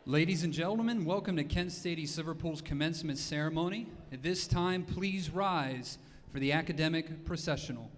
Ladies and gentlemen, welcome to Kent State East Liverpool's commencement ceremony. At this time, please rise for the academic processional.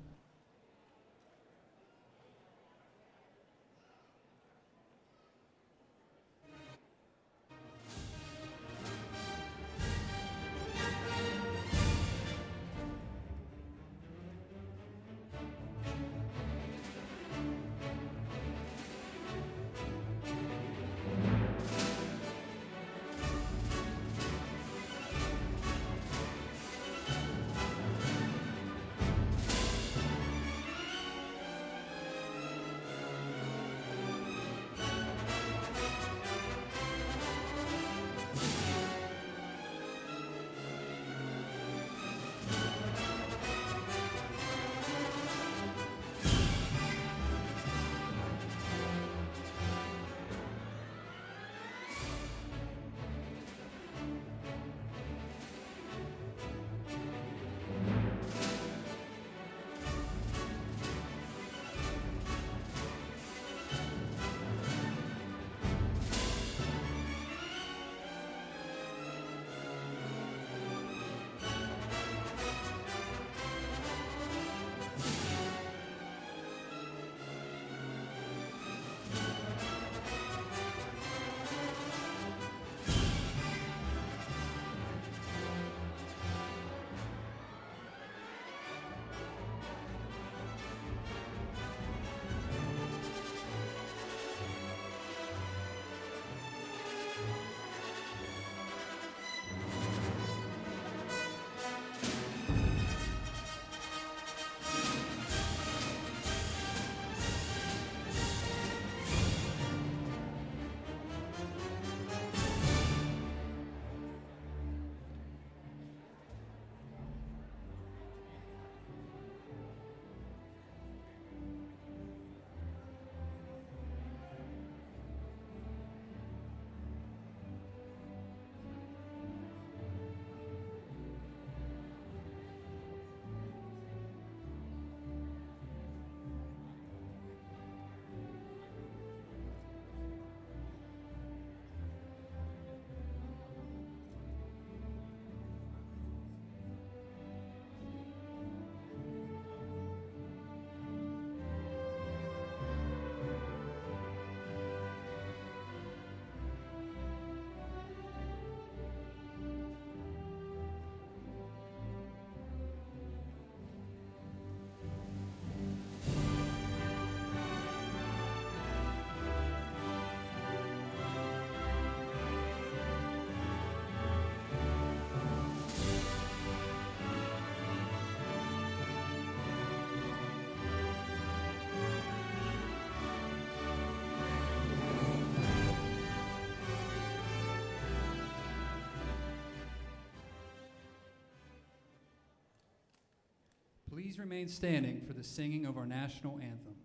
Please remain standing for the singing of our national anthem.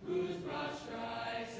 Whose broad stripes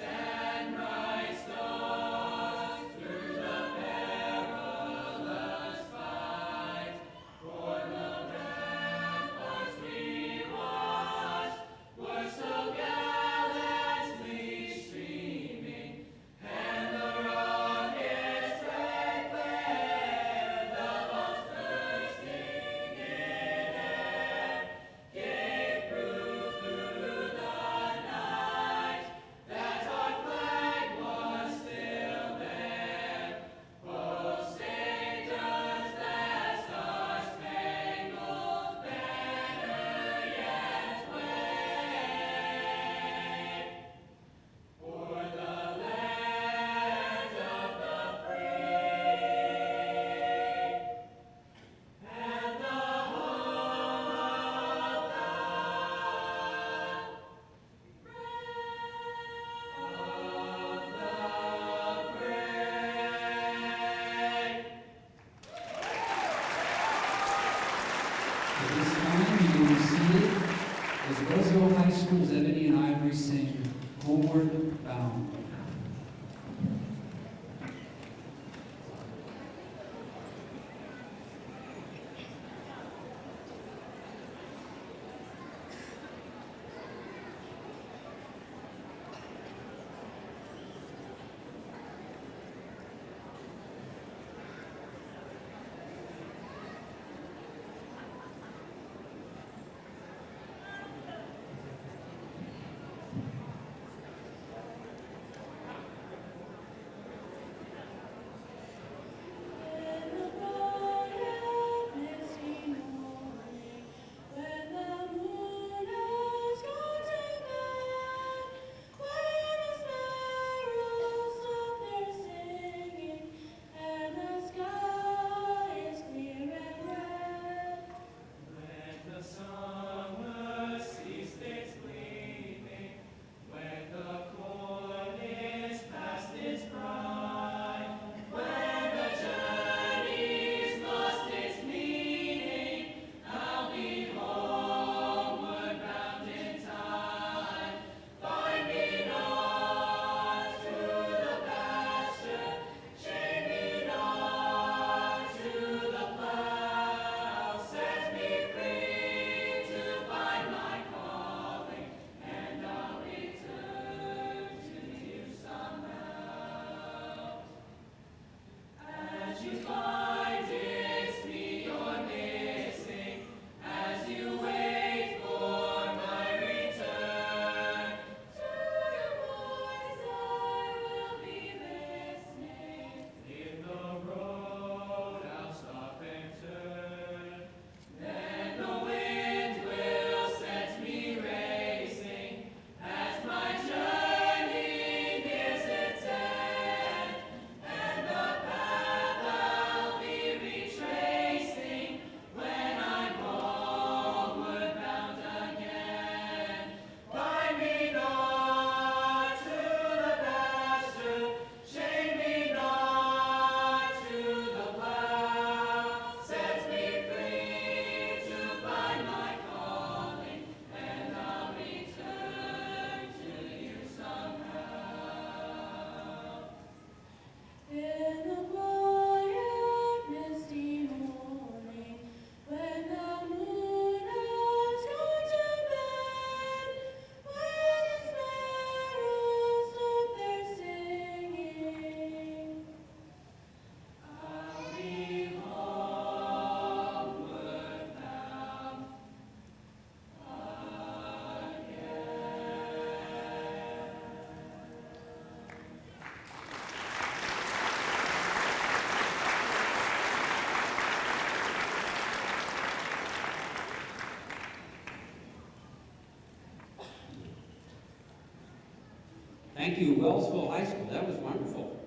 Thank you, Wellsville High School. That was wonderful.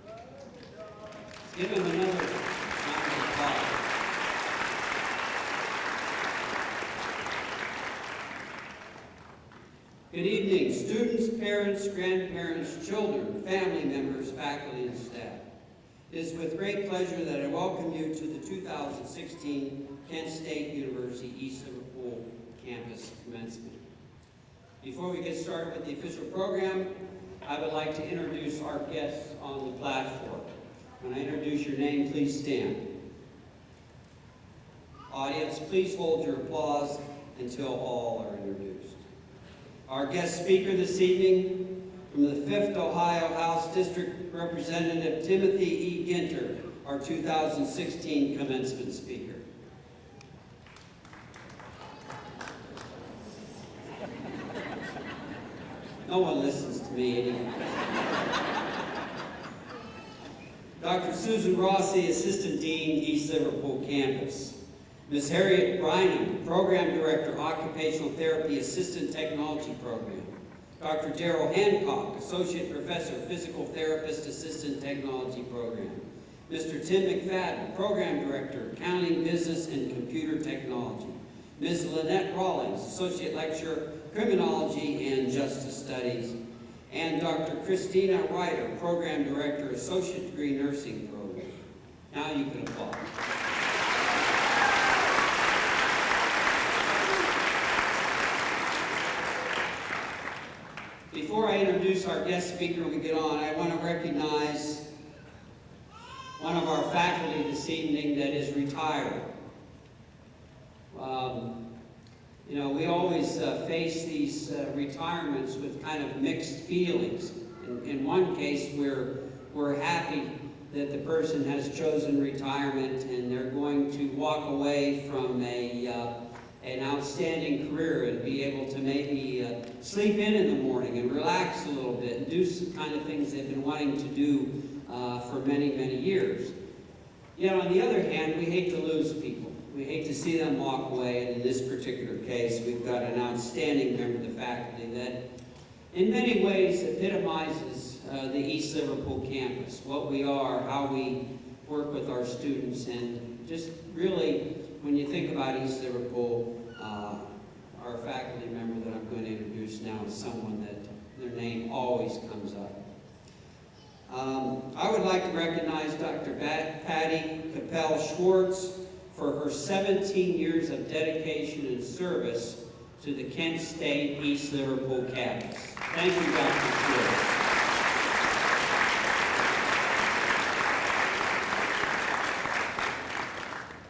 Let's give him another round of applause. Good evening, students, parents, grandparents, children, family members, faculty, and staff. It is with great pleasure that I welcome you to the 2016 Kent State University East Liverpool campus commencement. Before we get started with the official program, I would like to introduce our guests on the platform. When I introduce your name, please stand. Audience, please hold your applause until all are introduced. Our guest speaker this evening, from the 5th Ohio House District Representative Timothy E. Ginter, our 2016 commencement speaker. No one listens to me anymore. Dr. Susan Rossi, Assistant Dean, East Liverpool Campus. Ms. Harriet Brynham, Program Director, Occupational Therapy Assistant Technology Program. Dr. Darrell Hancock, Associate Professor, Physical Therapist Assistant Technology Program. Mr. Tim McFadden, Program Director, Accounting, Business, and Computer Technology. Ms. Lynette Rawlings, Associate Lecturer, Criminology and Justice Studies, and Dr. Christina Ryder, Program Director, Associate Degree Nursing Program. Now you can applaud. Before I introduce our guest speaker and we get on, I want to recognize one of our faculty this evening that is retired. You know, we always face these retirements with kind of mixed feelings. In one case, we're happy that the person has chosen retirement and they're going to walk away from an outstanding career and be able to maybe sleep in the morning and relax a little bit and do some kind of things they've been wanting to do for many, many years. Yet on the other hand, we hate to lose people. We hate to see them walk away, and in this particular case, we've got an outstanding member of the faculty that in many ways epitomizes the East Liverpool campus, what we are, how we work with our students, and just really, when you think about East Liverpool, our faculty member that I'm going to introduce now is someone that their name always comes up. I would like to recognize Dr. Patty Capel Schwartz for her 17 years of dedication and service to the Kent State East Liverpool campus. Thank you, Dr.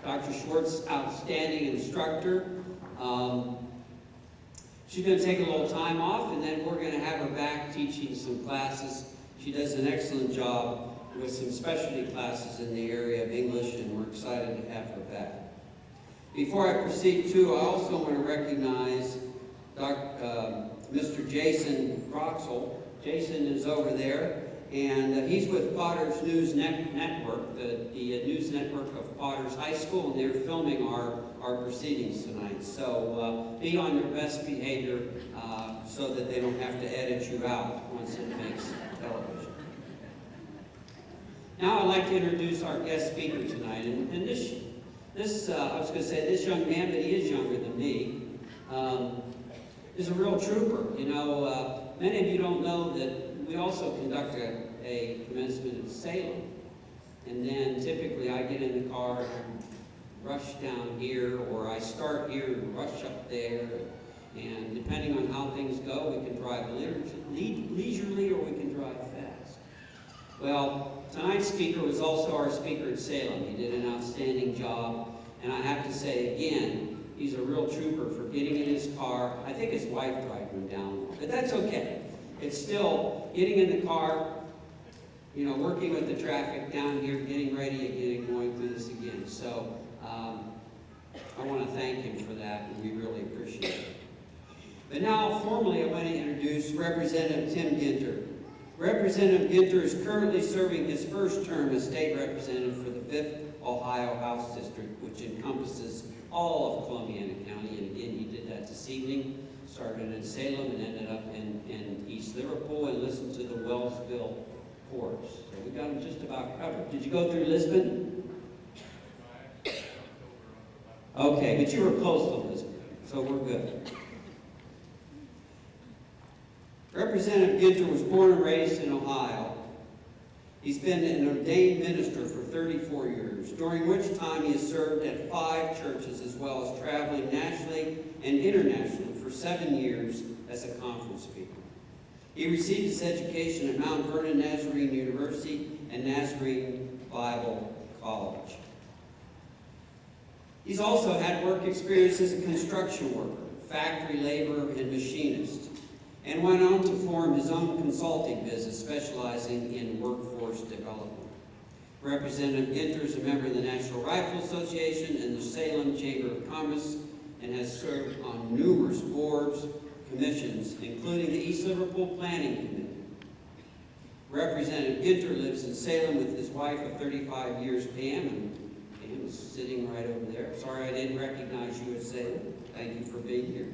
Schwartz. Dr. Schwartz, outstanding instructor. She's going to take a little time off, and then we're going to have her back teaching some classes. She does an excellent job with some specialty classes in the area of English, and we're excited to have her back. Before I proceed, too, I also want to recognize Mr. Jason Groxel. Jason is over there, and he's with Potter's News Network, the news network of Potter's High School, and they're filming our proceedings tonight. So be on your best behavior so that they don't have to edit you out once it makes television. Now I'd like to introduce our guest speaker tonight, and this I was going to say this young man, but he is younger than me, is a real trooper. You know, many of you don't know that we also conduct a commencement in Salem, and then typically I get in the car and rush down here, or I start here and rush up there, and depending on how things go, we can drive leisurely or we can drive fast. Well, tonight's speaker was also our speaker at Salem. He did an outstanding job, and I have to say again, he's a real trooper for getting in his car. I think his wife driving him down, but that's okay. It's still getting in the car, you know, working with the traffic down here, getting ready again, and going through this again. So I want to thank him for that, and we really appreciate it. But now, formally, I want to introduce Representative Tim Ginter. Representative Ginter is currently serving his first term as state representative for the 5th Ohio House District, which encompasses all of Columbiana County. And again, he did that this evening, started in Salem and ended up in East Liverpool. And listen Wellsville ports. So we got them just about covered. Did you go through Lisbon? Okay, but you were close to Lisbon, so we're good. Representative Ginter was born and raised in Ohio. He's been an ordained minister for 34 years, during which time he has served at 5 churches as well as traveling nationally and internationally for 7 years as a conference speaker. He received his education at Mount Vernon Nazarene University and Nazarene Bible College. He's also had work experience as a construction worker, factory laborer, and machinist, and went on to form his own consulting business specializing in workforce development. Representative Ginter is a member of the National Rifle Association and the Salem Chamber of Commerce and has served on numerous boards, commissions, including the East Liverpool Planning Committee. Representative Ginter lives in Salem with his wife of 35 years, Pam, and Pam is sitting right over there. Sorry I didn't recognize you at Salem. Thank you for being here.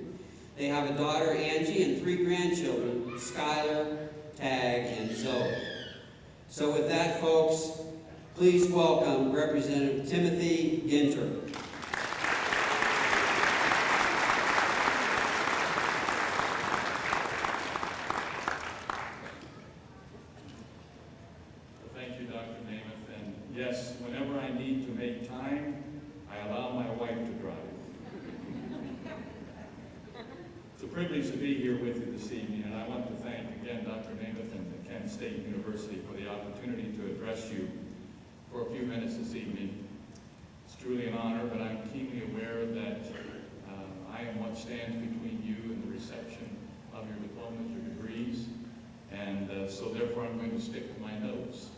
They have a daughter, Angie, and 3 grandchildren, Skylar, Tag, and Zoe. So with that, folks, please welcome Representative Timothy Ginter. Thank you, Dr. Namath. And yes, whenever I need to make time, I allow my wife to drive. It's a privilege to be here with you this evening, and I want to thank again Dr. Namath and Kent State University for the opportunity to address you for a few minutes this evening. It's truly an honor, but I'm keenly aware that I am what stands between you and the reception of your diplomas, your degrees, and so therefore I'm going to stick to my notes.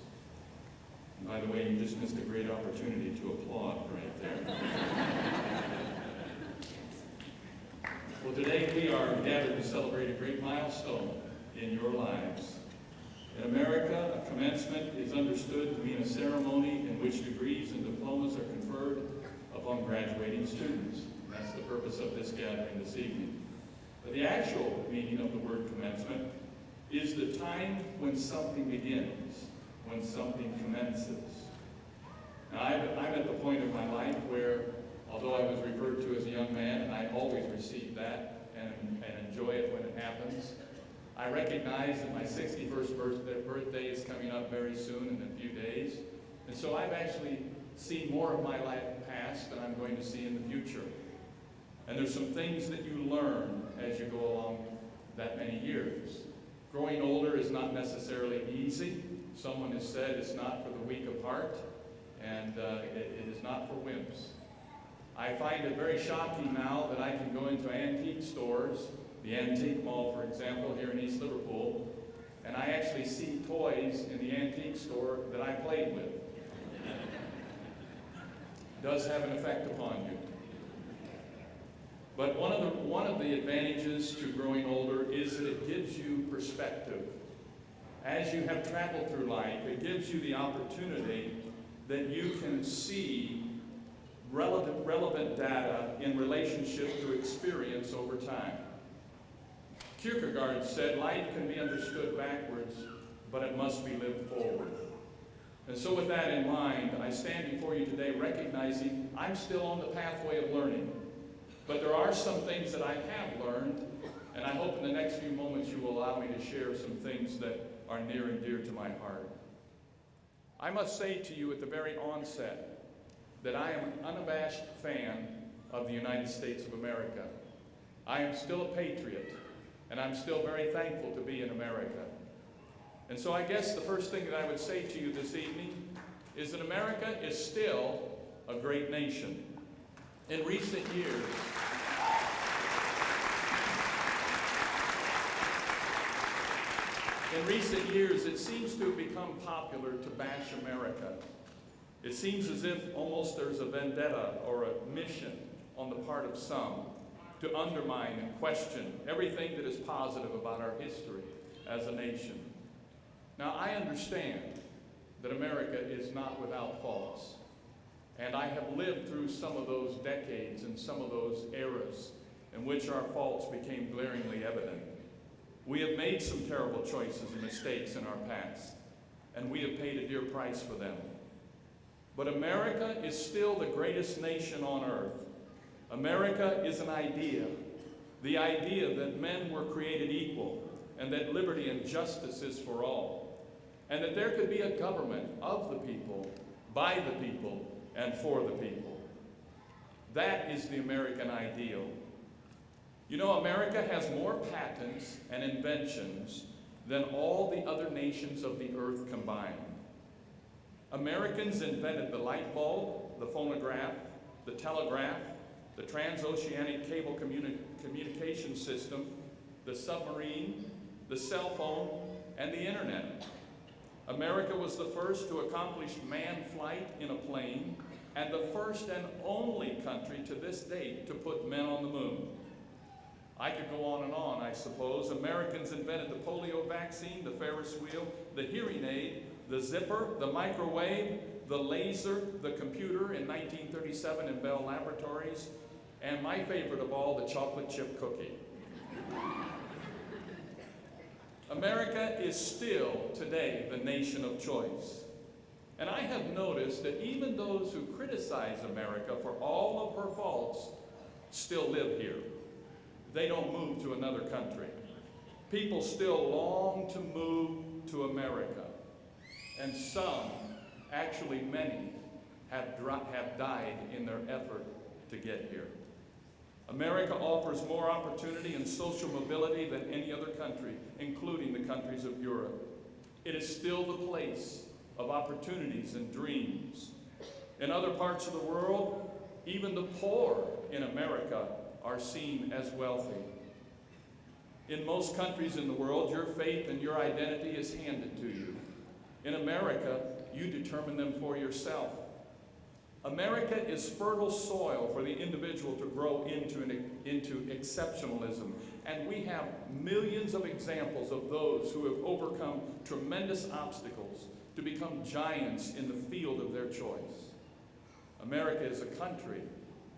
And by the way, you just missed a great opportunity to applaud right there. Well, today we are gathered to celebrate a great milestone in your lives. In America, a commencement is understood to mean a ceremony in which degrees and diplomas are conferred upon graduating students. That's the purpose of this gathering this evening. But the actual meaning of the word commencement is the time when something begins, when something commences. Now, I'm at the point of my life where, although I was referred to as a young man, and I always receive that and enjoy it when it happens, I recognize that my 61st birthday is coming up very soon in a few days. And so I've actually seen more of my life past than I'm going to see in the future. And there's some things that you learn as you go along that many years. Growing older is not necessarily easy. Someone has said it's not for the weak of heart, and it is not for wimps. I find it very shocking now that I can go into antique stores, the Antique Mall, for example, here in East Liverpool, and I actually see toys in the antique store that I played with. It does have an effect upon you. But one of the advantages to growing older is that it gives you perspective. As you have traveled through life, it gives you the opportunity that you can see relevant data in relationship to experience over time. Kierkegaard said, life can be understood backwards, but it must be lived forward. And so with that in mind, I stand before you today recognizing I'm still on the pathway of learning. But there are some things that I have learned, and I hope in the next few moments you will allow me to share some things that are near and dear to my heart. I must say to you at the very onset that I am an unabashed fan of the United States of America. I am still a patriot, and I'm still very thankful to be in America. And so I guess the first thing that I would say to you this evening is that America is still a great nation. In recent years, it seems to have become popular to bash America. It seems as if almost there's a vendetta or a mission on the part of some to undermine and question everything that is positive about our history as a nation. Now, I understand that America is not without faults, and I have lived through some of those decades and some of those eras in which our faults became glaringly evident. We have made some terrible choices and mistakes in our past, and we have paid a dear price for them. But America is still the greatest nation on earth. America is an idea, the idea that men were created equal, and that liberty and justice is for all, and that there could be a government of the people, by the people, and for the people. That is the American ideal. You know, America has more patents and inventions than all the other nations of the earth combined. Americans invented the light bulb, the phonograph, the telegraph, the transoceanic cable communication system, the submarine, the cell phone, and the internet. America was the first to accomplish manned flight in a plane, and the first and only country to this date to put men on the moon. I could go on and on, I suppose. Americans invented the polio vaccine, the Ferris wheel, the hearing aid, the zipper, the microwave, the laser, the computer in 1937 in Bell Laboratories, and my favorite of all, the chocolate chip cookie. America is still today the nation of choice. And I have noticed that even those who criticize America for all of her faults still live here. They don't move to another country. People still long to move to America. And some, actually many, have died in their effort to get here. America offers more opportunity and social mobility than any other country, including the countries of Europe. It is still the place of opportunities and dreams. In other parts of the world, even the poor in America are seen as wealthy. In most countries in the world, your faith and your identity is handed to you. In America, you determine them for yourself. America is fertile soil for the individual to grow into exceptionalism, and we have millions of examples of those who have overcome tremendous obstacles to become giants in the field of their choice. America is a country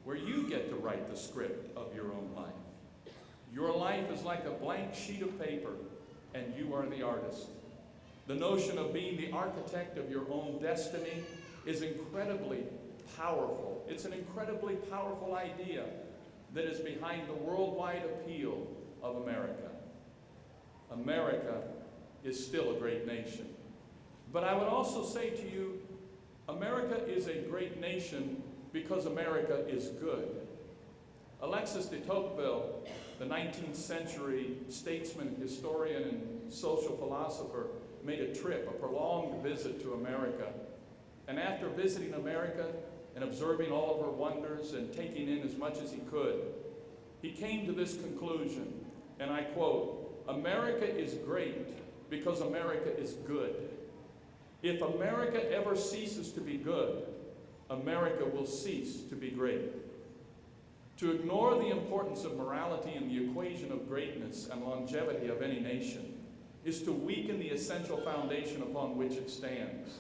where you get to write the script of your own life. Your life is like a blank sheet of paper, and you are the artist. The notion of being the architect of your own destiny is incredibly powerful. It's an incredibly powerful idea that is behind the worldwide appeal of America. America is still a great nation. But I would also say to you, America is a great nation because America is good. Alexis de Tocqueville, the 19th century statesman, historian, and social philosopher, made a trip, a prolonged visit to America. And after visiting America and observing all of her wonders and taking in as much as he could, he came to this conclusion, and I quote, "America is great because America is good. If America ever ceases to be good, America will cease to be great." To ignore the importance of morality in the equation of greatness and longevity of any nation is to weaken the essential foundation upon which it stands.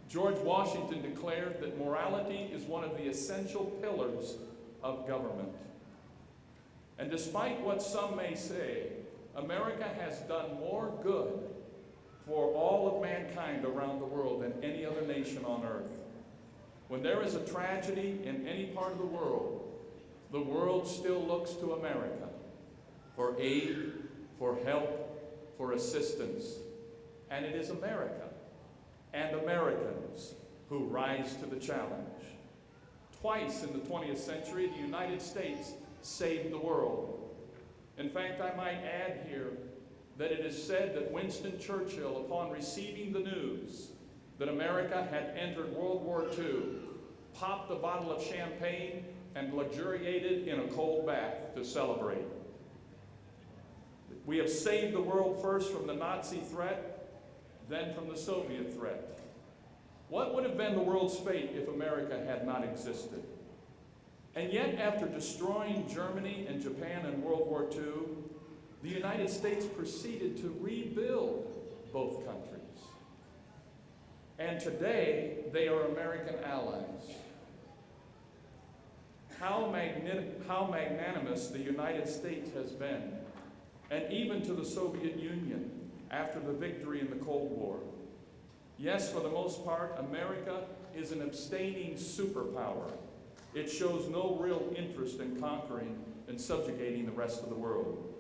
George Washington declared that morality is one of the essential pillars of government. And despite what some may say, America has done more good for all of mankind around the world than any other nation on earth. When there is a tragedy in any part of the world still looks to America for aid, for help, for assistance. And it is America and Americans who rise to the challenge. Twice in the 20th century, the United States saved the world. In fact, I might add here that it is said that Winston Churchill, upon receiving the news that America had entered World War II, popped a bottle of champagne and luxuriated in a cold bath to celebrate. We have saved the world first from the Nazi threat, then from the Soviet threat. What would have been the world's fate if America had not existed? And yet, after destroying Germany and Japan in World War II, the United States proceeded to rebuild both countries. And today, they are American allies. How magnanimous the United States has been and even to the Soviet Union after the victory in the Cold War. Yes, for the most part, America is an abstaining superpower. It shows no real interest in conquering and subjugating the rest of the world.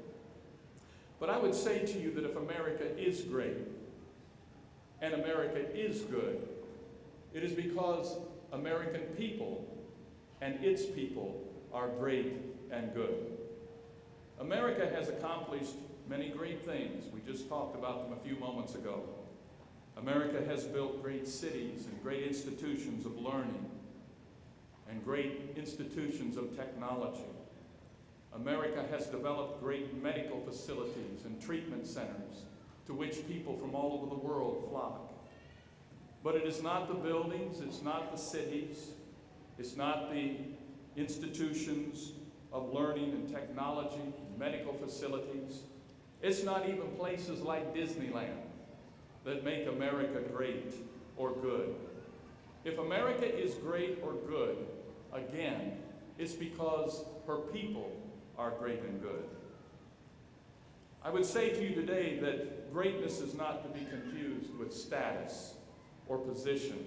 But I would say to you that if America is great and America is good, it is because American people and its people are great and good. America has accomplished many great things. We just talked about them a few moments ago. America has built great cities and great institutions of learning and great institutions of technology. America has developed great medical facilities and treatment centers to which people from all over the world flock. But it is not the buildings, it's not the cities, it's not the institutions of learning and technology, medical facilities. It's not even places like Disneyland that make America great or good. If America is great or good, again, it's because her people are great and good. I would say to you today that greatness is not to be confused with status or position.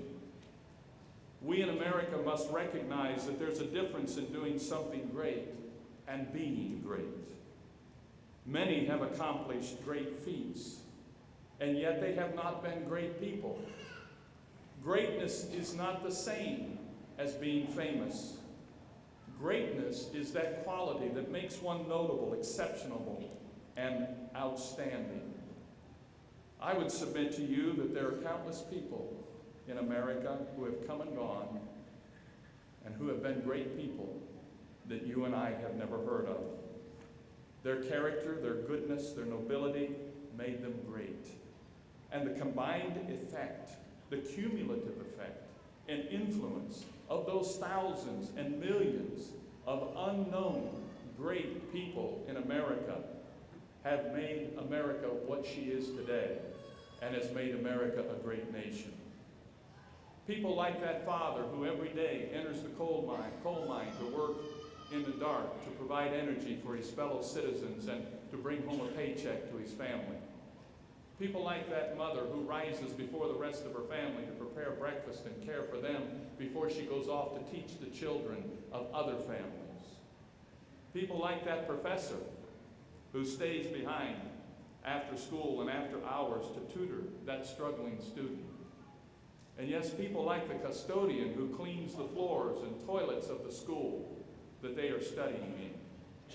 We in America must recognize that there's a difference in doing something great and being great. Many have accomplished great feats, and yet they have not been great people. Greatness is not the same as being famous. Greatness is that quality that makes one notable, exceptional, and outstanding. I would submit to you that there are countless people in America who have come and gone and who have been great people that you and I have never heard of. Their character, their goodness, their nobility made them great. And the combined effect, the cumulative effect and influence of those thousands and millions of unknown great people in America have made America what she is today and has made America a great nation. People like that father who every day enters the coal mine to work in the dark to provide energy for his fellow citizens and to bring home a paycheck to his family. People like that mother who rises before the rest of her family to prepare breakfast and care for them before she goes off to teach the children of other families. People like that professor who stays behind after school and after hours to tutor that struggling student. And yes, people like the custodian who cleans the floors and toilets of the school that they are studying in.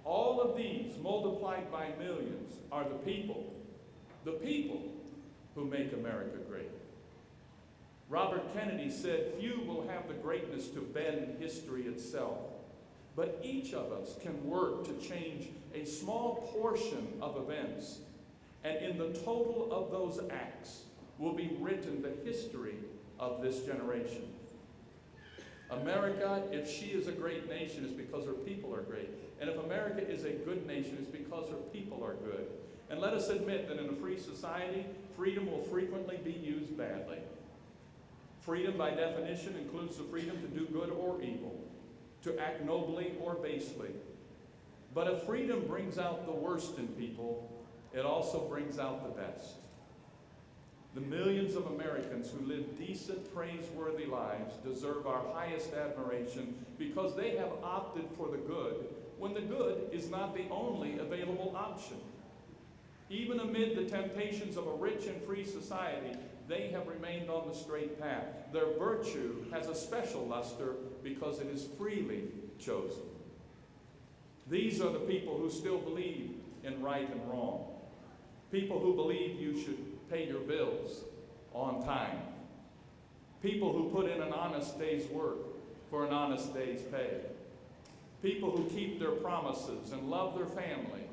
All of these, multiplied by millions, are the people who make America great. Robert Kennedy said, "Few will have the greatness to bend history itself, but each of us can work to change a small portion of events, and in the total of those acts will be written the history of this generation." America, if she is a great nation, is because her people are great. And if America is a good nation, it's because her people are good. And let us admit that in a free society, freedom will frequently be used badly. Freedom, by definition, includes the freedom to do good or evil, to act nobly or basely. But if freedom brings out the worst in people, it also brings out the best. The millions of Americans who live decent, praiseworthy lives deserve our highest admiration because they have opted for the good when the good is not the only available option. Even amid the temptations of a rich and free society, they have remained on the straight path. Their virtue has a special luster because it is freely chosen. These are the people who still believe in right and wrong. People who believe you should pay your bills on time. People who put in an honest day's work for an honest day's pay. People who keep their promises and love their family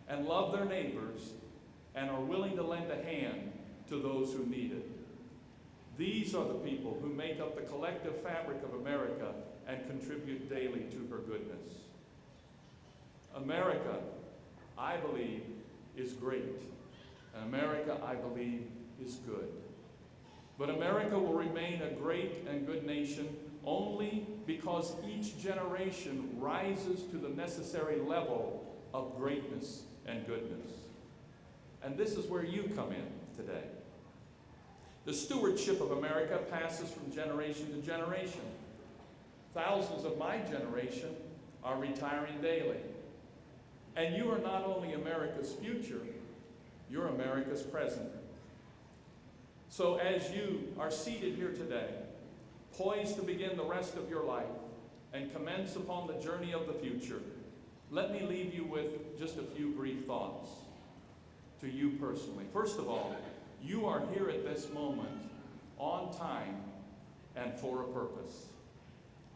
and love their neighbors and are willing to lend a hand to those who need it. These are the people who make up the collective fabric of America and contribute daily to her goodness. America, I believe, is great. And America, I believe, is good. But America will remain a great and good nation only because each generation rises to the necessary level of greatness and goodness. And this is where you come in today. The stewardship of America passes from generation to generation. Thousands of my generation are retiring daily. And you are not only America's future, you're America's present. So as you are seated here today, poised to begin the rest of your life and commence upon the journey of the future, let me leave you with just a few brief thoughts to you personally. First of all, you are here at this moment on time and for a purpose.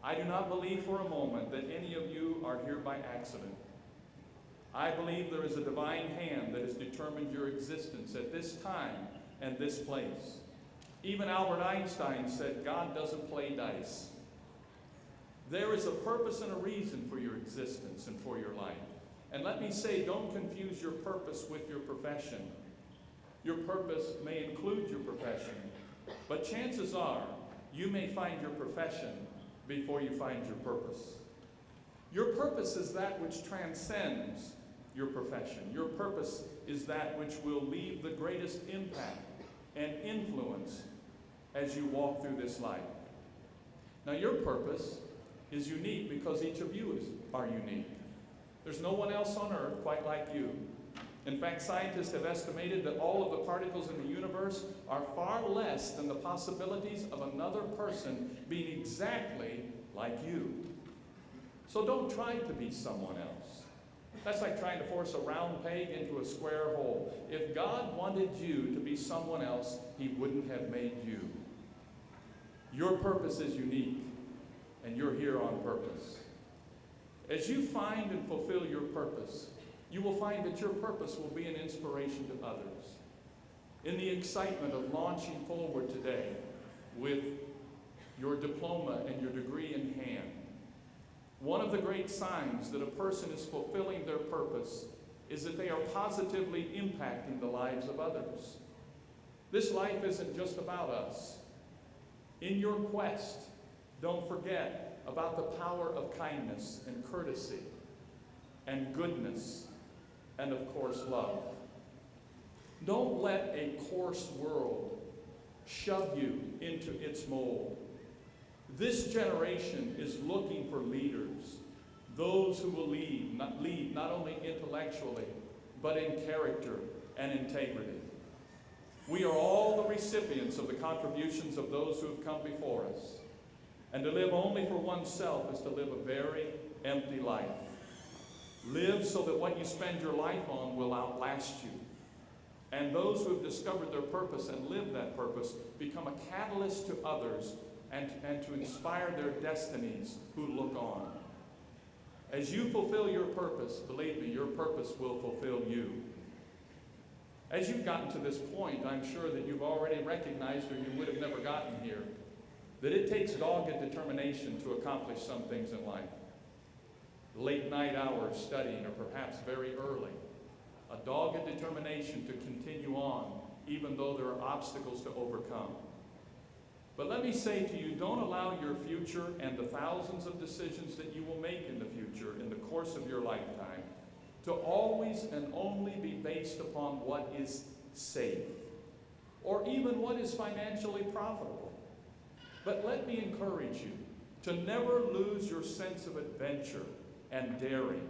I do not believe for a moment that any of you are here by accident. I believe there is a divine hand that has determined your existence at this time and this place. Even Albert Einstein said, God doesn't play dice. There is a purpose and a reason for your existence and for your life. And let me say, don't confuse your purpose with your profession. Your purpose may include your profession, but chances are you may find your profession before you find your purpose. Your purpose is that which transcends your profession. Your purpose is that which will leave the greatest impact and influence as you walk through this life. Now, your purpose is unique because each of you are unique. There's no one else on earth quite like you. In fact, scientists have estimated that all of the particles in the universe are far less than the possibilities of another person being exactly like you. So don't try to be someone else. That's like trying to force a round peg into a square hole. If God wanted you to be someone else, He wouldn't have made you. Your purpose is unique, and you're here on purpose. As you find and fulfill your purpose, you will find that your purpose will be an inspiration to others. In the excitement of launching forward today with your diploma and your degree in hand, one of the great signs that a person is fulfilling their purpose is that they are positively impacting the lives of others. This life isn't just about us. In your quest, don't forget about the power of kindness and courtesy and goodness and, of course, love. Don't let a coarse world shove you into its mold. This generation is looking for leaders, those who will lead not only intellectually, but in character and integrity. We are all the recipients of the contributions of those who have come before us. And to live only for oneself is to live a very empty life. Live so that what you spend your life on will outlast you. And those who have discovered their purpose and live that purpose become a catalyst to others and to inspire their destinies who look on. As you fulfill your purpose, believe me, your purpose will fulfill you. As you've gotten to this point, I'm sure that you've already recognized, or you would have never gotten here, that it takes dogged determination to accomplish some things in life. Late night hours studying, or perhaps very early. A dogged determination to continue on, even though there are obstacles to overcome. But let me say to you, don't allow your future and the thousands of decisions that you will make in the future, in the course of your lifetime, to always and only be based upon what is safe, or even what is financially profitable. But let me encourage you to never lose your sense of adventure and daring.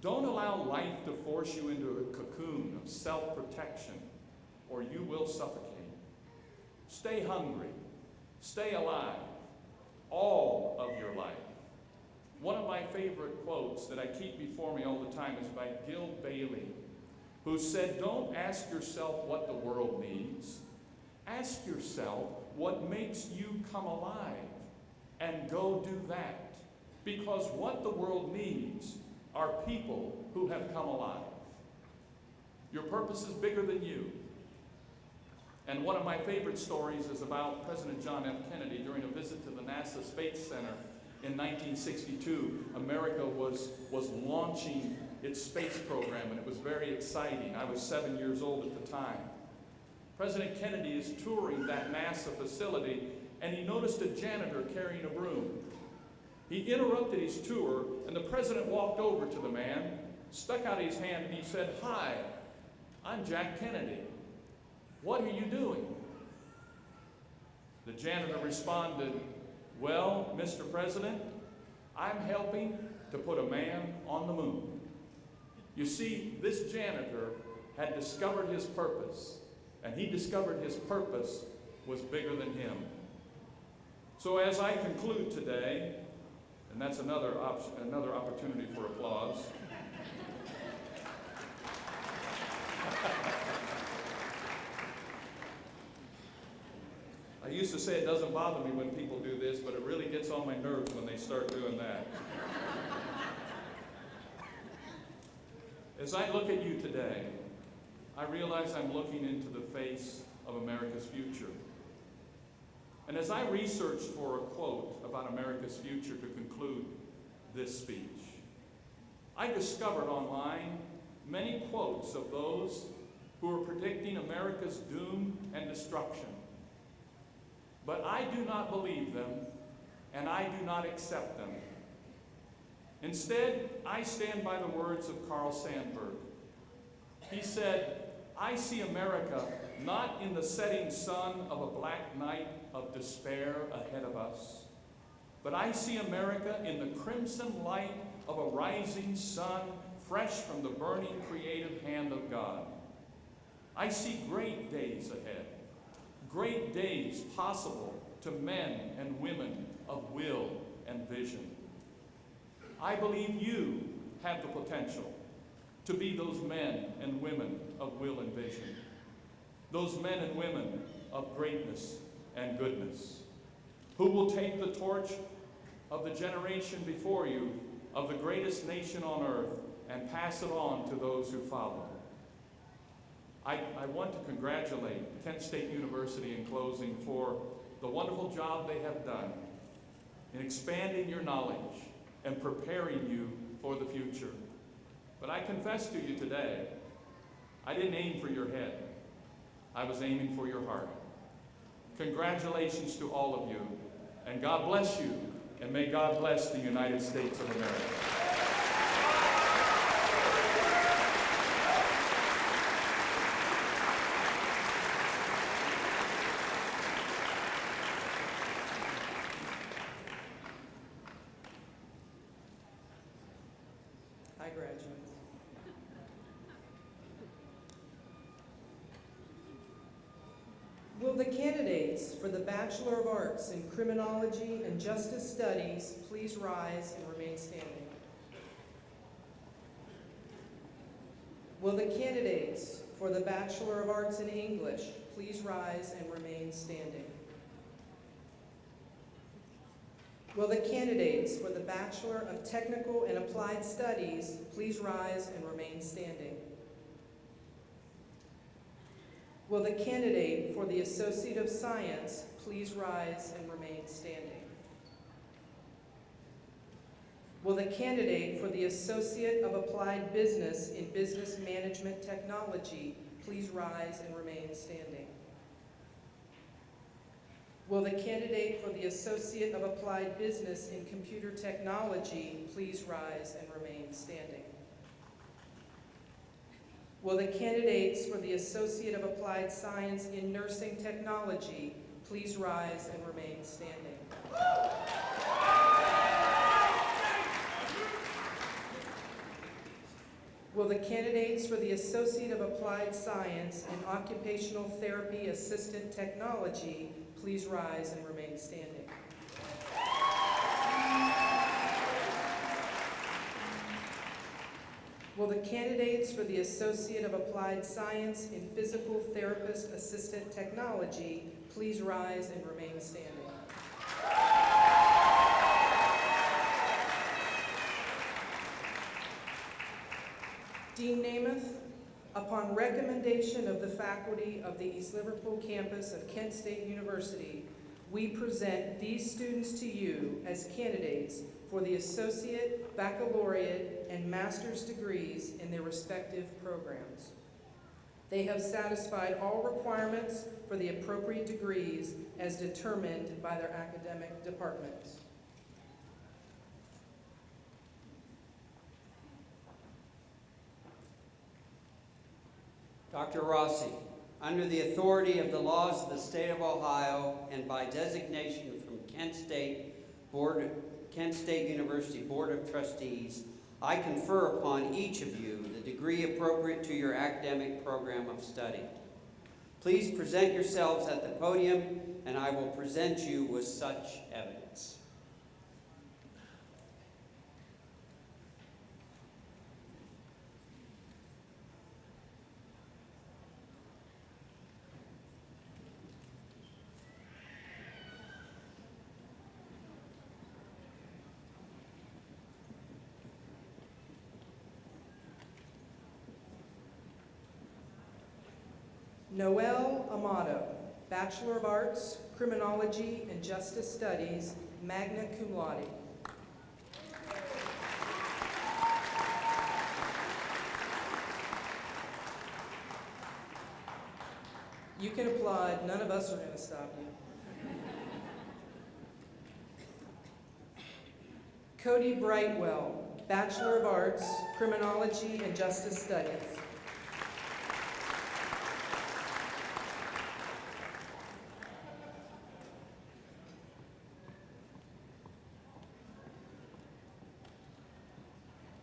Don't allow life to force you into a cocoon of self-protection, or you will suffocate. Stay hungry. Stay alive. All of your life. One of my favorite quotes that I keep before me all the time is by Gil Bailey, who said, "Don't ask yourself what the world needs. Ask yourself what makes you come alive, and go do that. Because what the world needs are people who have come alive." Your purpose is bigger than you. And one of my favorite stories is about President John F. Kennedy during a visit to the NASA Space Center in 1962. America was launching its space program, and it was very exciting. I was 7 years old at the time. President Kennedy is touring that NASA facility, and he noticed a janitor carrying a broom. He interrupted his tour, and the president walked over to the man, stuck out his hand and he said, "Hi, I'm Jack Kennedy. What are you doing?" The janitor responded, "Well, Mr. President, I'm helping to put a man on the moon." You see, this janitor had discovered his purpose, and he discovered his purpose was bigger than him. So as I conclude today, and that's another opportunity for applause. I used to say it doesn't bother me when people do this, but it really gets on my nerves when they start doing that. As I look at you today, I realize I'm looking into the face of America's future. And as I researched for a quote about America's future to conclude this speech, I discovered online many quotes of those who are predicting America's doom and destruction. But I do not believe them, and I do not accept them. Instead, I stand by the words of Carl Sandburg. He said, "I see America not in the setting sun of a black night of despair ahead of us, but I see America in the crimson light of a rising sun, fresh from the burning creative hand of God. I see great days ahead, great days possible to men and women of will and vision. I believe you have the potential to be those men and women of will and vision, those men and women of greatness and goodness, who will take the torch of the generation before you, of the greatest nation on earth, and pass it on to those who follow." I want to congratulate Kent State University in closing for the wonderful job they have done in expanding your knowledge and preparing you for the future. But I confess to you today, I didn't aim for your head. I was aiming for your heart. Congratulations to all of you, and God bless you, and may God bless the United States of America. Hi, graduates. Will the candidates for the Bachelor of Arts in Criminology and Justice Studies please rise and remain standing? Will the candidates for the Bachelor of Arts in English please rise and remain standing? Will the candidates for the Bachelor of Technical and Applied Studies please rise and remain standing? Will the candidate for the Associate of Science please rise and remain standing? Will the candidate for the Associate of Applied Business in Business Management Technology please rise and remain standing? Will the candidate for the Associate of Applied Business in Computer Technology please rise and remain standing? Will the candidates for the Associate of Applied Science in Nursing Technology please rise and remain standing? Will the candidates for the Associate of Applied Science in Occupational Therapy Assistant Technology please rise and remain standing? Will the candidates for the Associate of Applied Science in Physical Therapist Assistant Technology please rise and remain standing? Dean Namath, upon recommendation of the faculty of the East Liverpool campus of Kent State University, we present these students to you as candidates for the Associate, Baccalaureate, and Master's degrees in their respective programs. They have satisfied all requirements for the appropriate degrees as determined by their academic departments. Dr. Rossi, under the authority of the laws of the state of Ohio and by designation from Kent State University Board of Trustees, I confer upon each of you the degree appropriate to your academic program of study. Please present yourselves at the podium, and I will present you with such evidence. Noel Amato, Bachelor of Arts, Criminology and Justice Studies, magna cum laude. You can applaud, none of us are going to stop you. Cody Brightwell, Bachelor of Arts, Criminology and Justice Studies.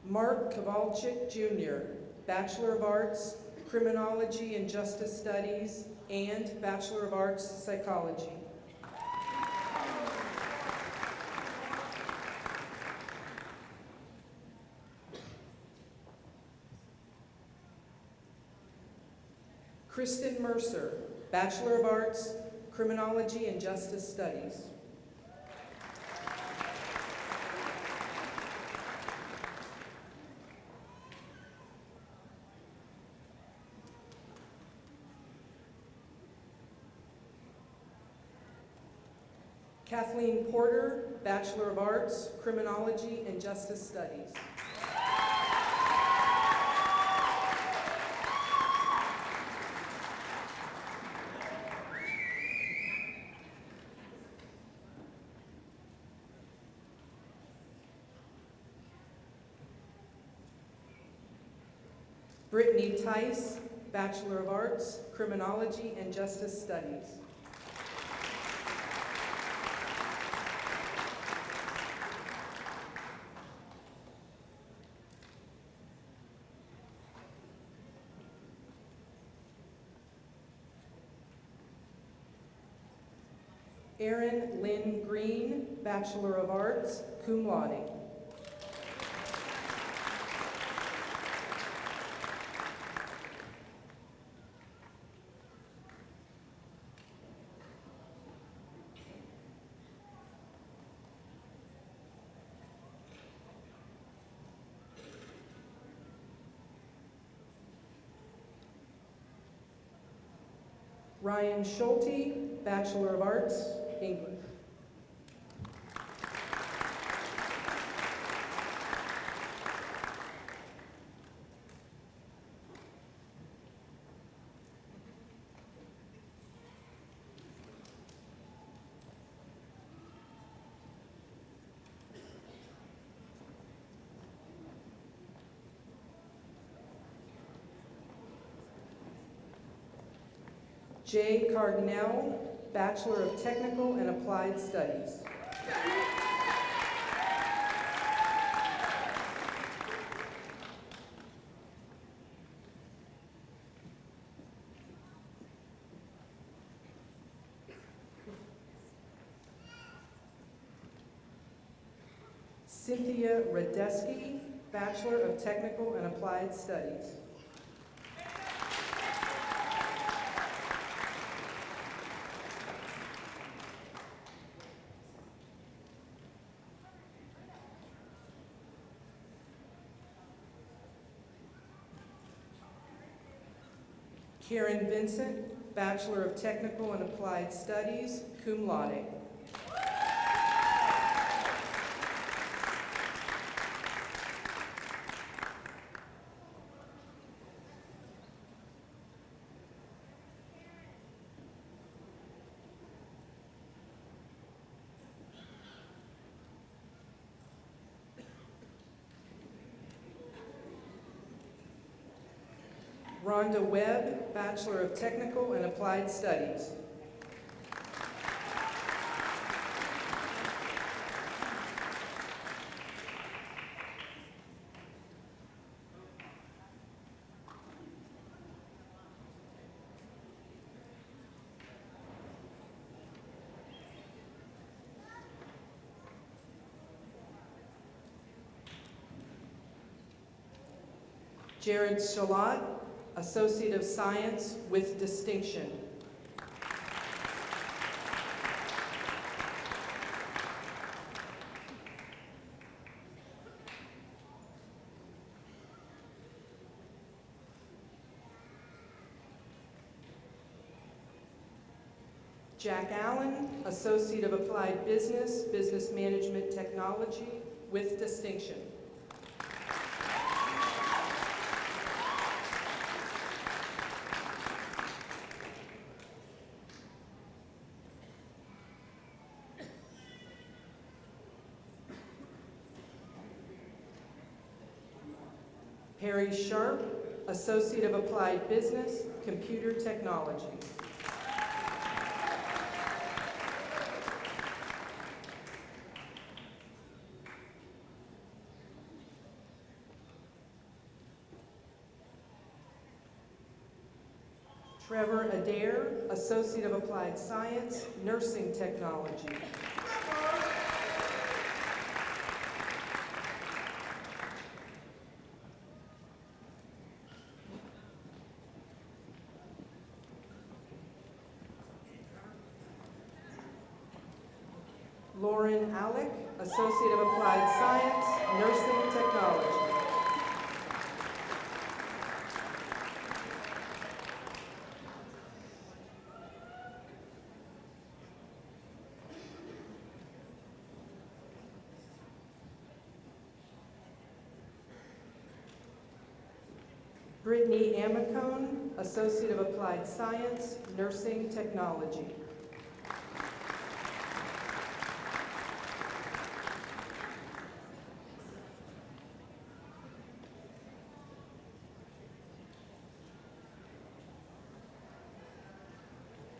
Mark Kowalczyk Jr., Bachelor of Arts, Criminology and Justice Studies, and Bachelor of Arts, Psychology. Kristen Mercer, Bachelor of Arts, Criminology and Justice Studies. Kathleen Porter, Bachelor of Arts, Criminology and Justice Studies. Brittany Tice, Bachelor of Arts, Criminology and Justice Studies. Erin Lynn Green, Bachelor of Arts, cum laude. Ryan Schulte, Bachelor of Arts, English. Jay Cardinell, Bachelor of Technical and Applied Studies. Cynthia Radeski, Bachelor of Technical and Applied Studies. Karen Vincent, Bachelor of Technical and Applied Studies, cum laude. Rhonda Webb, Bachelor of Technical and Applied Studies. Jared Shalat, Associate of Science with distinction. Jack Allen, Associate of Applied Business, Business Management Technology with distinction. Harry Sharp, Associate of Applied Business, Computer Technology. Trevor Adair, Associate of Applied Science, Nursing Technology. Lauren Alec, Associate of Applied Science, Nursing Technology. Brittany Amicone, Associate of Applied Science, Nursing Technology.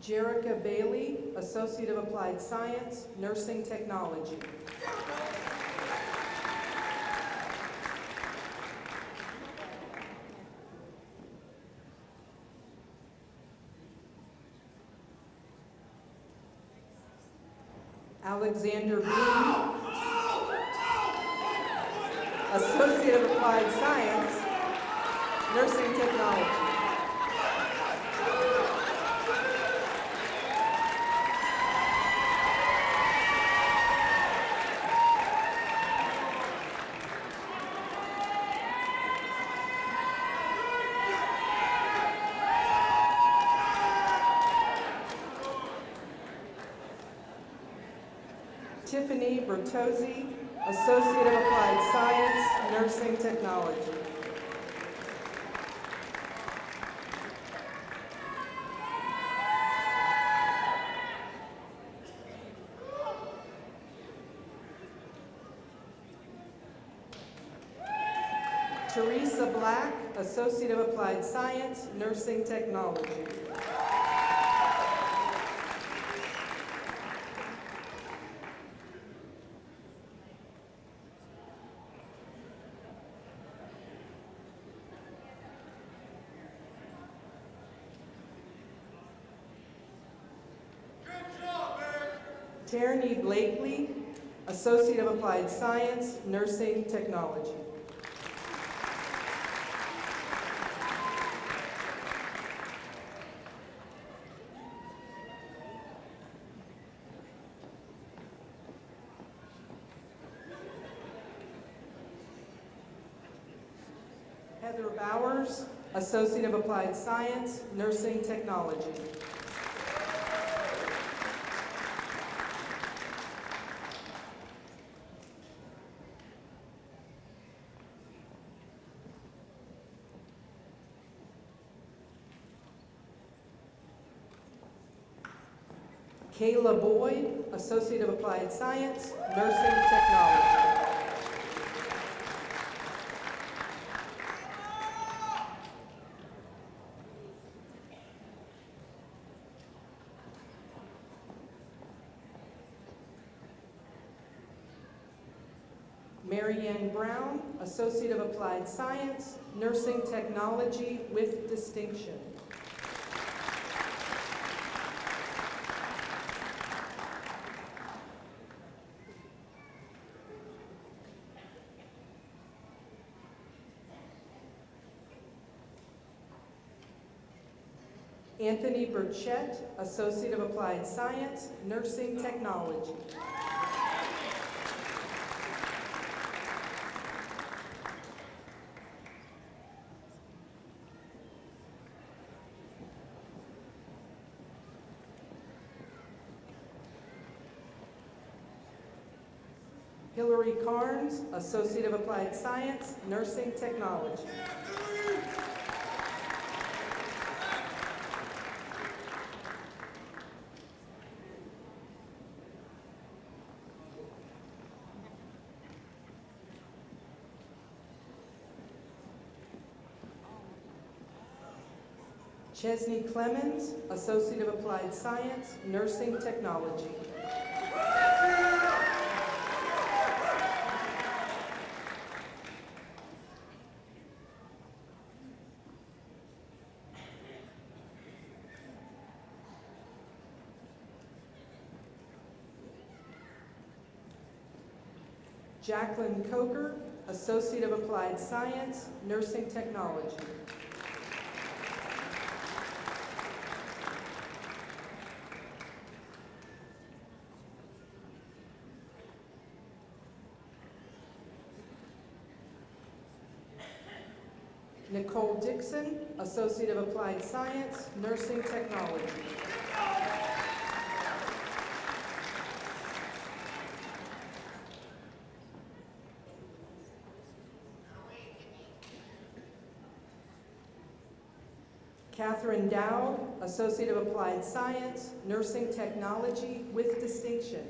Jerica Bailey, Associate of Applied Science, Nursing Technology. Alexander Bean, Associate of Applied Science, Nursing Technology. Tiffany Bertozzi, Associate of Applied Science, Nursing Technology. Teresa Black, Associate of Applied Science, Nursing Technology. Tierney Blakely, Associate of Applied Science, Nursing Technology. Heather Bowers, Associate of Applied Science, Nursing Technology. Kayla Boyd, Associate of Applied Science, Nursing Technology. Marianne Brown, Associate of Applied Science, Nursing Technology with distinction. Anthony Burchett, Associate of Applied Science, Nursing Technology. Hillary Carnes, Associate of Applied Science, Nursing Technology. Chesney Clemens, Associate of Applied Science, Nursing Technology. Jacqueline Coker, Associate of Applied Science, Nursing Technology. Nicole Dixon, Associate of Applied Science, Nursing Technology. Catherine Dowd, Associate of Applied Science, Nursing Technology with distinction.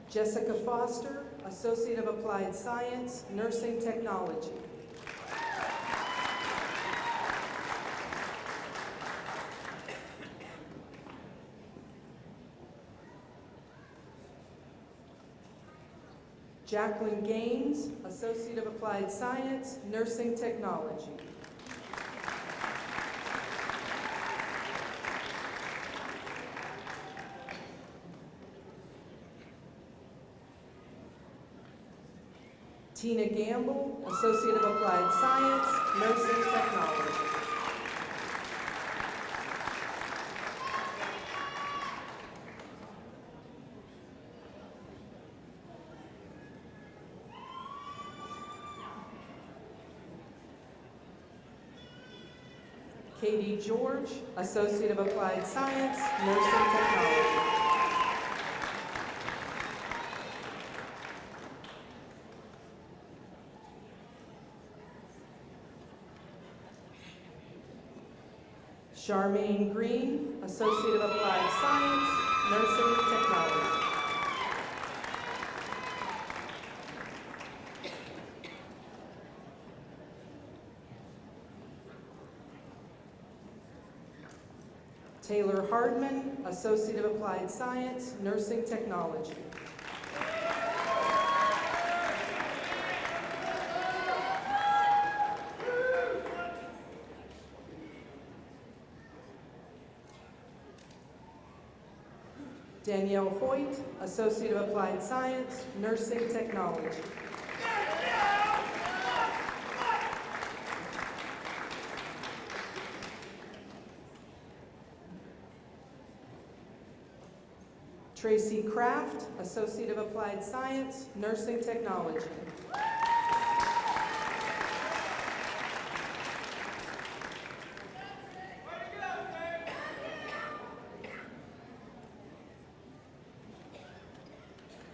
Jessica Foster, Associate of Applied Science, Nursing Technology. Jacqueline Gaines, Associate of Applied Science, Nursing Technology. Tina Gamble, Associate of Applied Science, Nursing Technology. Katie George, Associate of Applied Science, Nursing Technology. Charmaine Green, Associate of Applied Science, Nursing Technology. Taylor Hardman, Associate of Applied Science, Nursing Technology. Danielle Hoyt, Associate of Applied Science, Nursing Technology. Tracy Kraft, Associate of Applied Science, Nursing Technology.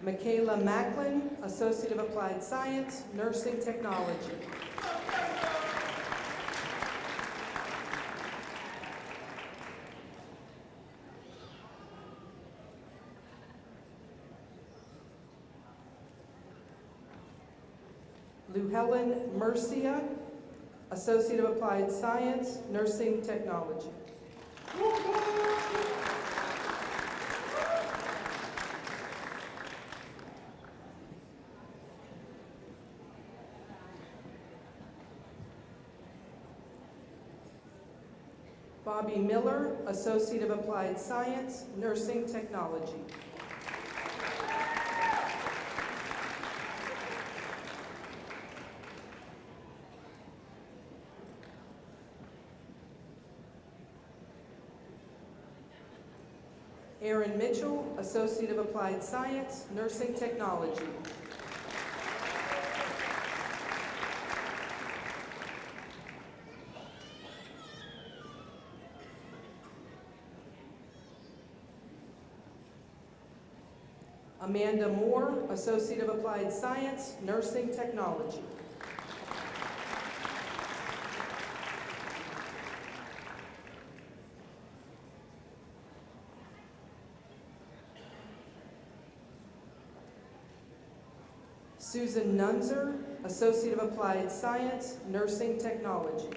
Michaela Macklin, Associate of Applied Science, Nursing Technology. Lou Helen Mercia, Associate of Applied Science, Nursing Technology. Bobby Miller, Associate of Applied Science, Nursing Technology. Aaron Mitchell, Associate of Applied Science, Nursing Technology. Amanda Moore, Associate of Applied Science, Nursing Technology. Susan Nunzer, Associate of Applied Science, Nursing Technology.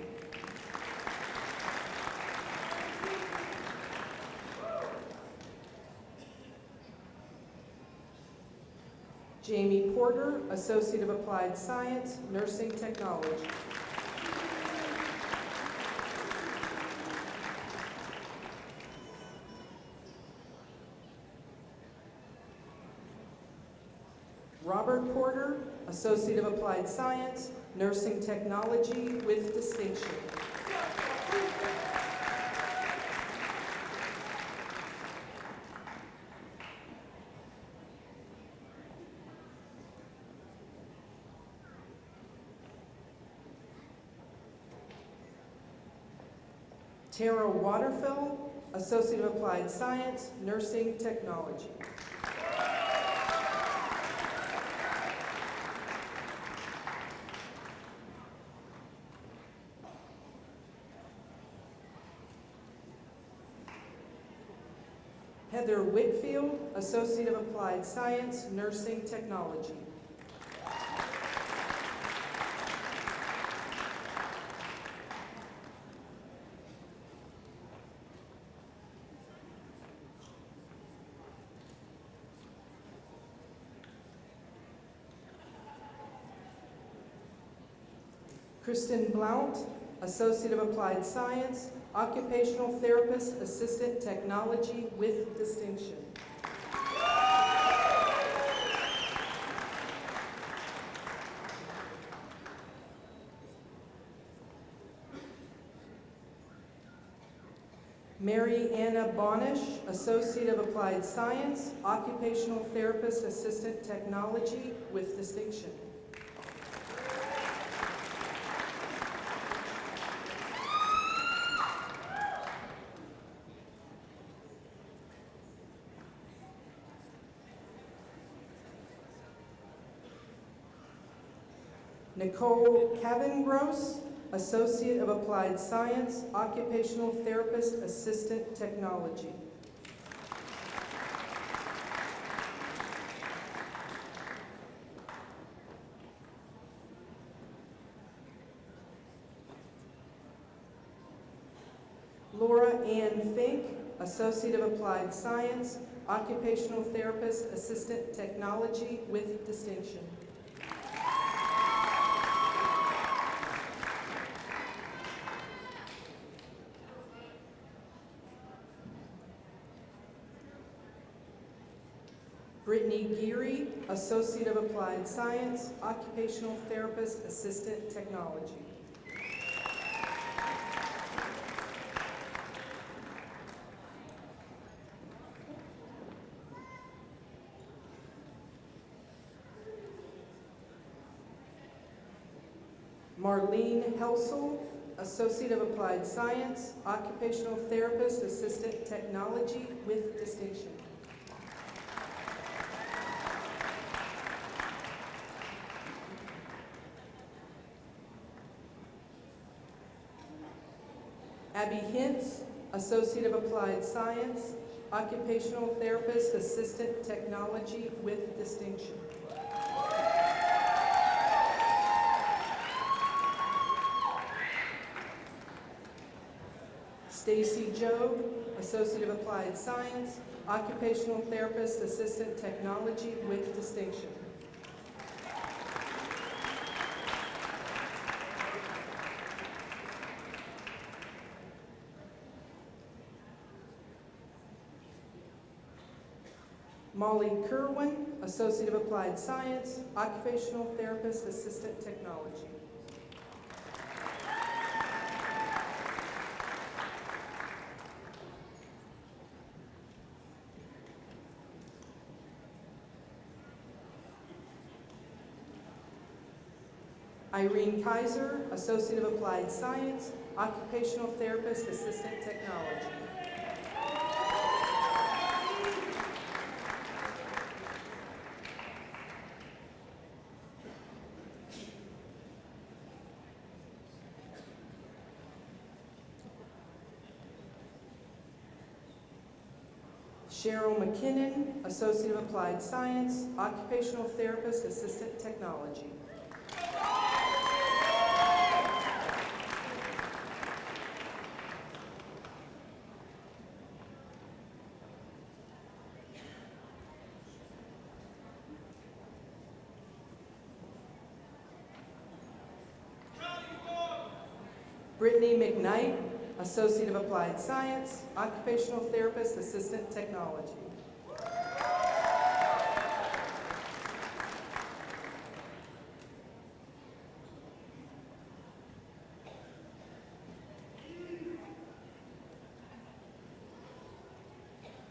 Jamie Porter, Associate of Applied Science, Nursing Technology. Robert Porter, Associate of Applied Science, Nursing Technology with distinction. Tara Waterfeld, Associate of Applied Science, Nursing Technology. Heather Whitfield, Associate of Applied Science, Nursing Technology. Kristen Blount, Associate of Applied Science, Occupational Therapist, Assistant Technology with distinction. Mary Anna Bonish, Associate of Applied Science, Occupational Therapist, Assistant Technology with distinction. Nicole Cavengross, Associate of Applied Science, Occupational Therapist, Assistant Technology. Laura Ann Fink, Associate of Applied Science, Occupational Therapist, Assistant Technology with distinction. Brittany Geary, Associate of Applied Science, Occupational Therapist, Assistant Technology. Marlene Helsel, Associate of Applied Science, Occupational Therapist, Assistant Technology with distinction. Abby Hintz, Associate of Applied Science, Occupational Therapist, Assistant Technology with distinction. Stacy Job, Associate of Applied Science, Occupational Therapist, Assistant Technology with distinction. Molly Kerwin, Associate of Applied Science, Occupational Therapist, Assistant Technology. Irene Kaiser, Associate of Applied Science, Occupational Therapist, Assistant Technology. Cheryl McKinnon, Associate of Applied Science, Occupational Therapist, Assistant Technology. Brittany McKnight, Associate of Applied Science, Occupational Therapist, Assistant Technology.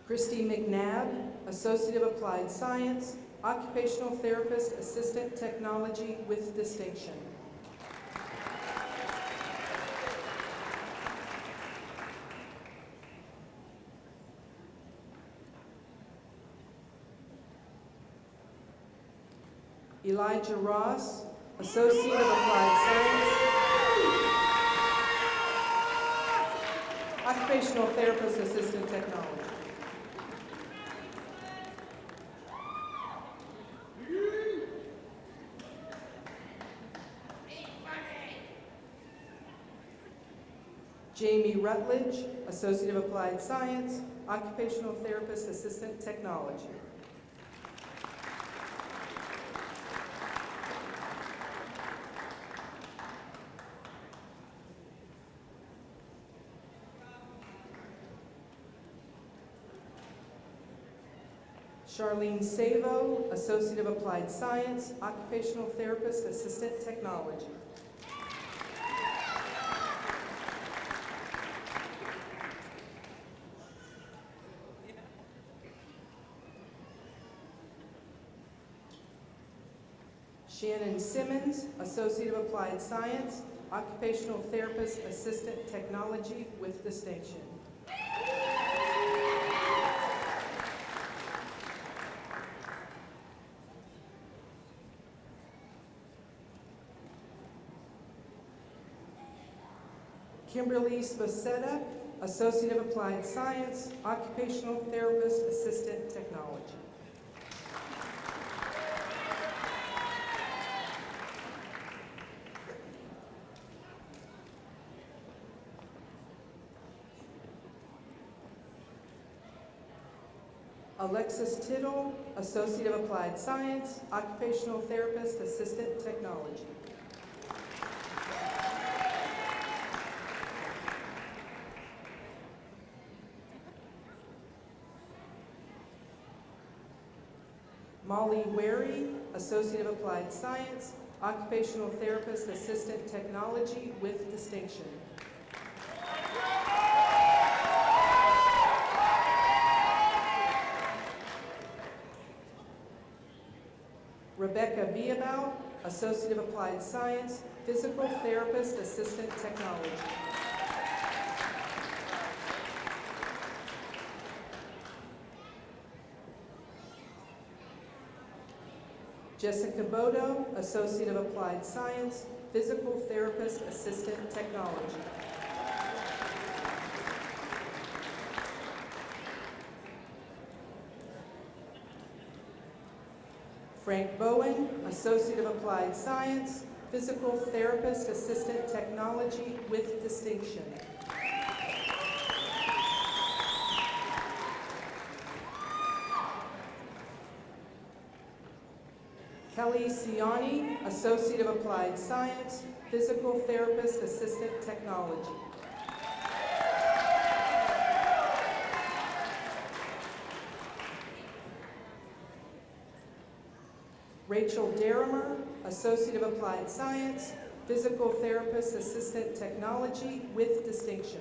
Christy McNabb, Associate of Applied Science, Occupational Therapist, Assistant Technology with distinction. Elijah Ross, Associate of Applied Science, Occupational Therapist, Assistant Technology. Jamie Rutledge, Associate of Applied Science, Occupational Therapist, Assistant Technology. Charlene Savo, Associate of Applied Science, Occupational Therapist, Assistant Technology. Shannon Simmons, Associate of Applied Science, Occupational Therapist, Assistant Technology with distinction. Kimberly Spacetta, Associate of Applied Science, Occupational Therapist, Assistant Technology. Alexis Tittle, Associate of Applied Science, Occupational Therapist, Assistant Technology. Molly Wary, Associate of Applied Science, Occupational Therapist, Assistant Technology with distinction. Rebecca Beabout, Associate of Applied Science, Physical Therapist, Assistant Technology. Jessica Bodo, Associate of Applied Science, Physical Therapist, Assistant Technology. Frank Bowen, Associate of Applied Science, Physical Therapist, Assistant Technology with distinction. Kelly Ciani, Associate of Applied Science, Physical Therapist Assistant Technology. Rachel Derrimer, Associate of Applied Science, Physical Therapist Assistant Technology with distinction.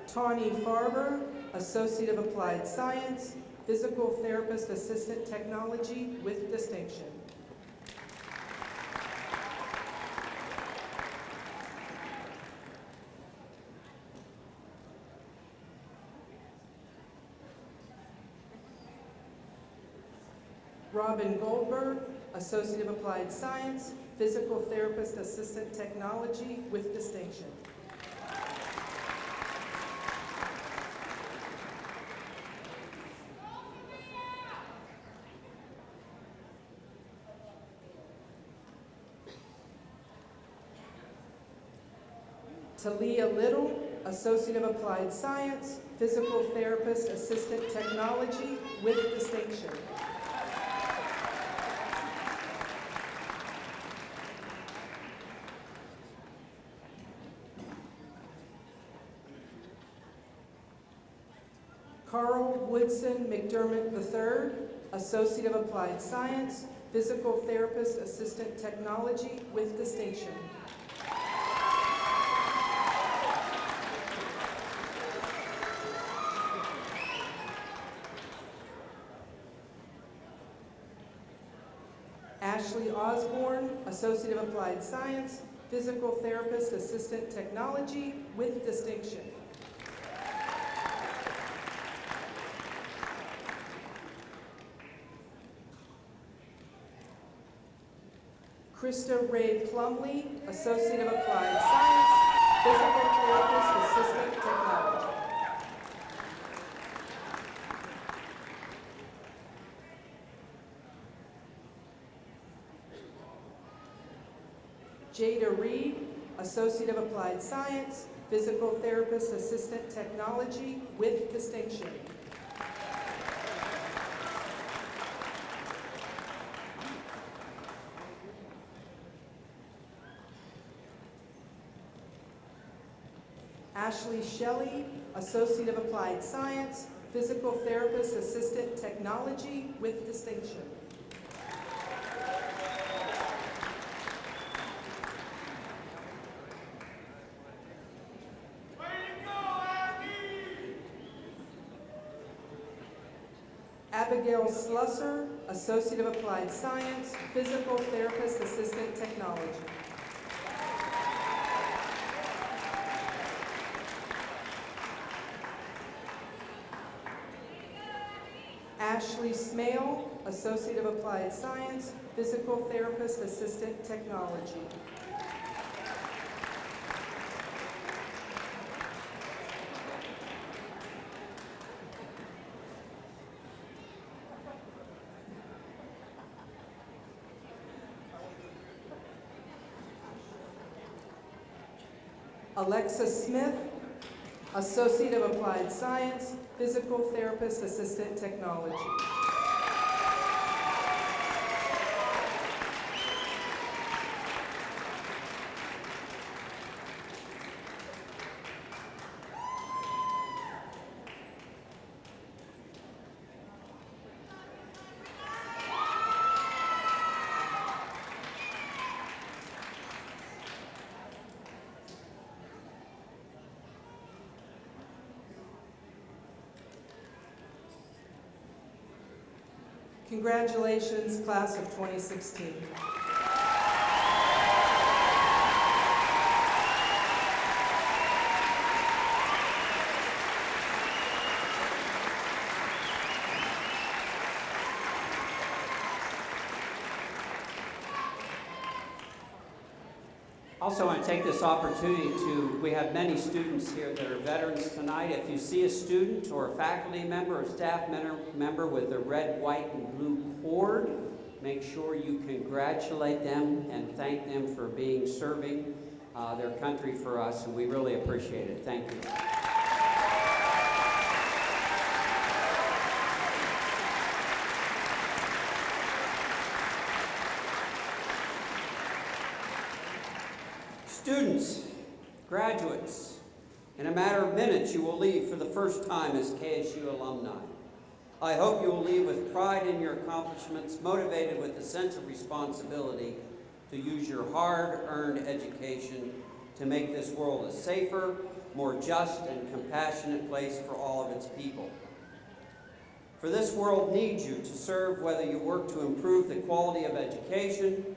Tawny Farber, Associate of Applied Science, Physical Therapist Assistant Technology with distinction. Robin Goldberg, Associate of Applied Science, Physical Therapist Assistant Technology with distinction. Talia Little, Associate of Applied Science, Physical Therapist Assistant Technology with distinction. Carl Woodson McDermott III, Associate of Applied Science, Physical Therapist Assistant Technology with distinction. Ashley Osborne, Associate of Applied Science, Physical Therapist Assistant Technology with distinction. Krista Ray Plumley, Associate of Applied Science, Physical Therapist Assistant Technology. Jada Reed, Associate of Applied Science, Physical Therapist Assistant Technology with distinction. Ashley Shelley, Associate of Applied Science, Physical Therapist Assistant Technology with distinction. Abigail Slusser, Associate of Applied Science, Physical Therapist Assistant Technology. Ashley Smale, Associate of Applied Science, Physical Therapist Assistant Technology. Alexa Smith, Associate of Applied Science, Physical Therapist Assistant Technology. Congratulations, class of 2016. Also, I want to take this opportunity we have many students here that are veterans tonight. If you see a student or a faculty member or staff member with a red, white, and blue cord, make sure you congratulate them and thank them for serving their country for us, and we really appreciate it. Thank you. Students, graduates, in a matter of minutes you will leave for the first time as KSU alumni. I hope you will leave with pride in your accomplishments, motivated with a sense of responsibility to use your hard-earned education to make this world a safer, more just, and compassionate place for all of its people. For this world needs you to serve, whether you work to improve the quality of education,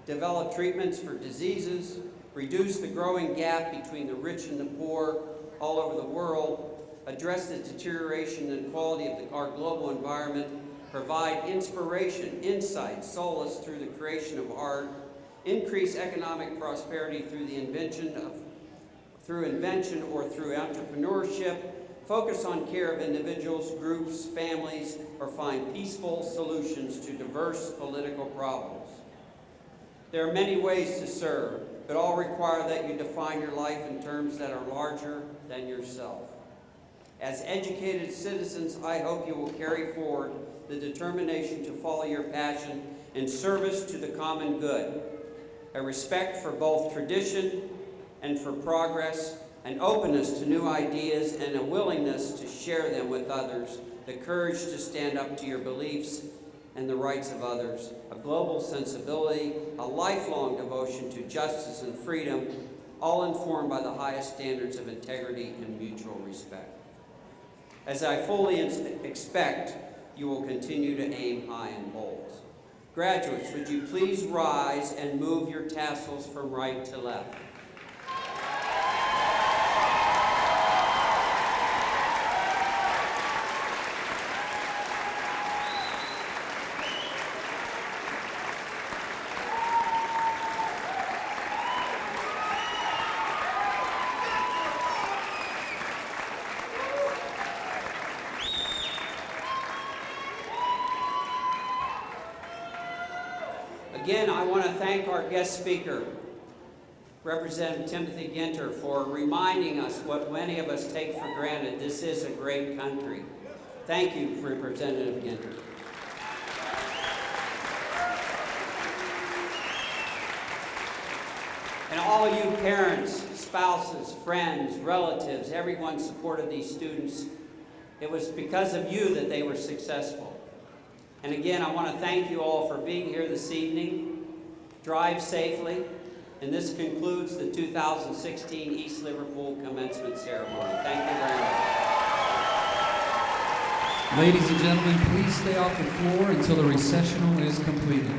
develop treatments for diseases, reduce the growing gap between the rich and the poor all over the world, address the deterioration and quality of our global environment, provide inspiration, insight, solace through the creation of art, increase economic prosperity through the invention or through entrepreneurship, focus on care of individuals, groups, families, or find peaceful solutions to diverse political problems. There are many ways to serve, but all require that you define your life in terms that are larger than yourself. As educated citizens, I hope you will carry forward the determination to follow your passion in service to the common good, a respect for both tradition and for progress, an openness to new ideas, and a willingness to share them with others, the courage to stand up to your beliefs and the rights of others, a global sensibility, a lifelong devotion to justice and freedom, all informed by the highest standards of integrity and mutual respect. As I fully expect, you will continue to aim high and bold. Graduates, would you please rise and move your tassels from right to left? Again, I want to thank our guest speaker, Representative Timothy Ginter, for reminding us what many of us take for granted. This is a great country. Thank you, Representative Ginter. And all you parents, spouses, friends, relatives, everyone supported these students. It was because of you that they were successful. And again, I want to thank you all for being here this evening. Drive safely. And this concludes the 2016 East Liverpool Commencement Ceremony. Thank you very much. Ladies and gentlemen, please stay off the floor until the recessional is completed.